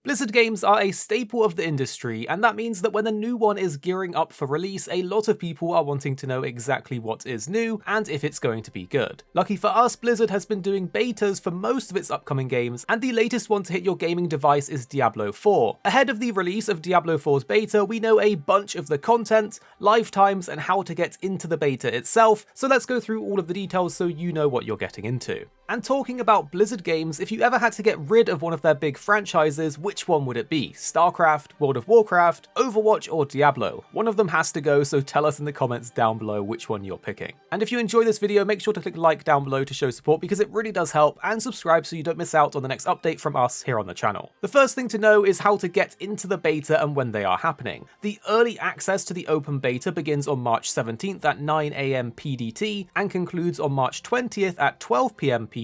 Blizzard games are a staple of the industry, and that means that when a new one is gearing up for release, a lot of people are wanting to know exactly what is new and if it's going to be good. Lucky for us, Blizzard has been doing betas for most of its upcoming games, and the latest one to hit your gaming device is Diablo 4. Ahead of the release of Diablo 4's beta, we know a bunch of the content, lifetimes, and how to get into the beta itself, so let's go through all of the details so you know what you're getting into. And talking about Blizzard games, if you ever had to get rid of one of their big franchises, which one would it be? StarCraft, World of Warcraft, Overwatch, or Diablo? One of them has to go, so tell us in the comments down below which one you're picking. And if you enjoy this video, make sure to click like down below to show support because it really does help, and subscribe so you don't miss out on the next update from us here on the channel. The first thing to know is how to get into the beta and when they are happening. The early access to the open beta begins on March 17th at 9 AM PDT and concludes on March 20th at 12 PM PDT.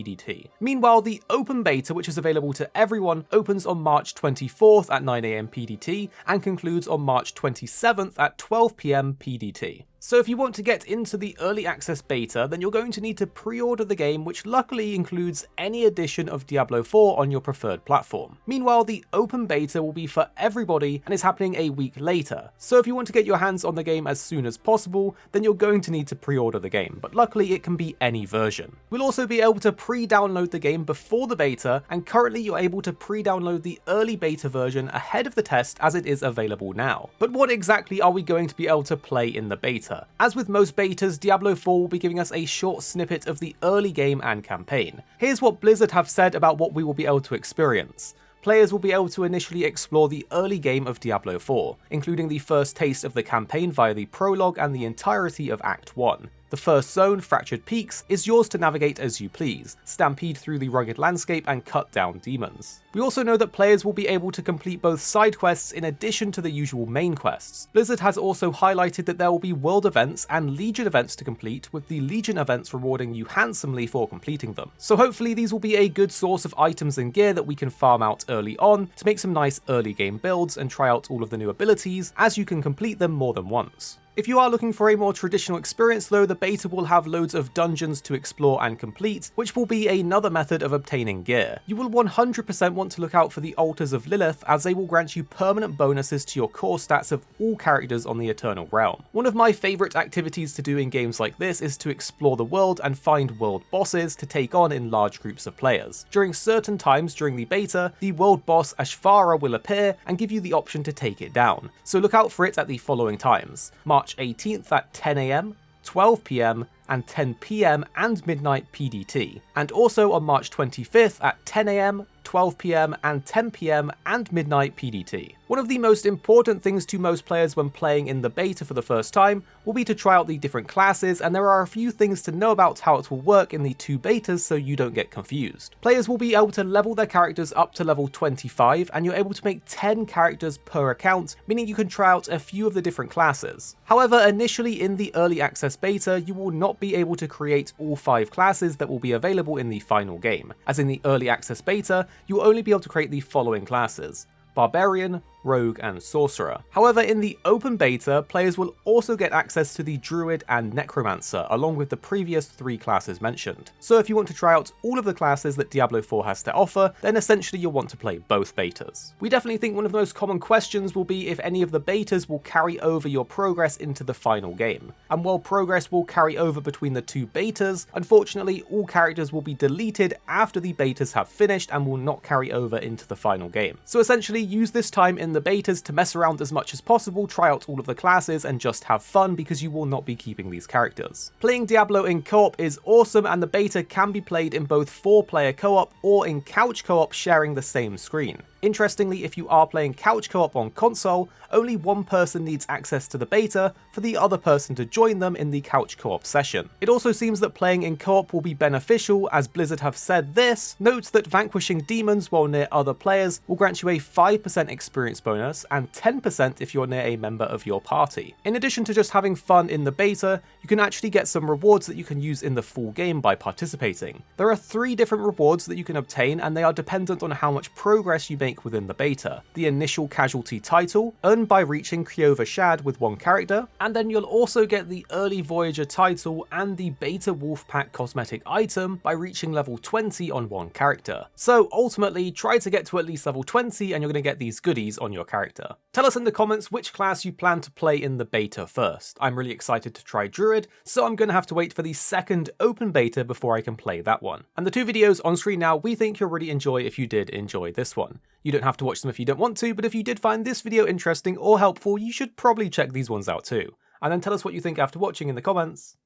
Meanwhile, the open beta, which is available to everyone, opens on March 24th at 9 AM PDT and concludes on March 27th at 12 PM PDT. So if you want to get into the early access beta, then you're going to need to pre-order the game, which luckily includes any edition of Diablo 4 on your preferred platform. Meanwhile, the open beta will be for everybody and is happening a week later. So if you want to get your hands on the game as soon as possible, then you're going to need to pre-order the game, but luckily it can be any version. We'll also be able to pre-download the game before the beta, and currently you're able to pre-download the early beta version ahead of the test as it is available now. But what exactly are we going to be able to play in the beta? As with most betas, Diablo 4 will be giving us a short snippet of the early game and campaign. Here's what Blizzard have said about what we will be able to experience. Players will be able to initially explore the early game of Diablo 4, including the first taste of the campaign via the prologue and the entirety of Act 1. The first zone, Fractured Peaks, is yours to navigate as you please, stampede through the rugged landscape and cut down demons. We also know that players will be able to complete both side quests in addition to the usual main quests. Blizzard has also highlighted that there will be world events and Legion events to complete, with the Legion events rewarding you handsomely for completing them. So hopefully these will be a good source of items and gear that we can farm out early on to make some nice early game builds and try out all of the new abilities, as you can complete them more than once. If you are looking for a more traditional experience though, the beta will have loads of dungeons to explore and complete, which will be another method of obtaining gear. You will 100% want to look out for the Altars of Lilith, as they will grant you permanent bonuses to your core stats of all characters on the Eternal Realm. One of my favourite activities to do in games like this is to explore the world and find world bosses to take on in large groups of players. During certain times during the beta, the world boss Ashvara will appear and give you the option to take it down, so look out for it at the following times: March 18th at 10 AM, 12 PM, and 10 PM and midnight PDT, and also on March 25th at 10 AM, 12 PM, and 10 PM and midnight PDT. One of the most important things to most players when playing in the beta for the first time will be to try out the different classes, and there are a few things to know about how it will work in the two betas so you don't get confused. Players will be able to level their characters up to level 25, and you're able to make 10 characters per account, meaning you can try out a few of the different classes. However, initially in the early access beta, you will not be able to create all 5 classes that will be available in the final game, as in the early access beta, you will only be able to create the following classes: Barbarian, Rogue, and Sorcerer. However, in the open beta, players will also get access to the Druid and Necromancer, along with the previous 3 classes mentioned. So if you want to try out all of the classes that Diablo 4 has to offer, then essentially you'll want to play both betas. We definitely think one of the most common questions will be if any of the betas will carry over your progress into the final game. And while progress will carry over between the 2 betas, unfortunately all characters will be deleted after the betas have finished and will not carry over into the final game. So essentially use this time in the betas to mess around as much as possible, try out all of the classes, and just have fun, because you will not be keeping these characters. Playing Diablo in co-op is awesome, and the beta can be played in both 4-player co-op or in couch co-op sharing the same screen. Interestingly, if you are playing couch co-op on console, only one person needs access to the beta for the other person to join them in the couch co-op session. It also seems that playing in co-op will be beneficial, as Blizzard have said this: note that vanquishing demons while near other players will grant you a 5% experience bonus, and 10% if you're near a member of your party. In addition to just having fun in the beta, you can actually get some rewards that you can use in the full game by participating. There are 3 different rewards that you can obtain, and they are dependent on how much progress you make within the beta. The initial casualty title, earned by reaching Kyova Shad with 1 character, and then you'll also get the early Voyager title and the beta Wolfpack cosmetic item by reaching level 20 on 1 character. So ultimately, try to get to at least level 20 and you're going to get these goodies on your character. Tell us in the comments which class you plan to play in the beta first. I'm really excited to try Druid, so I'm going to have to wait for the second open beta before I can play that one. And the 2 videos on screen now we think you'll really enjoy if you did enjoy this one. You don't have to watch them if you don't want to, but if you did find this video interesting or helpful, you should probably check these ones out too. And then tell us what you think after watching in the comments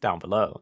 down below.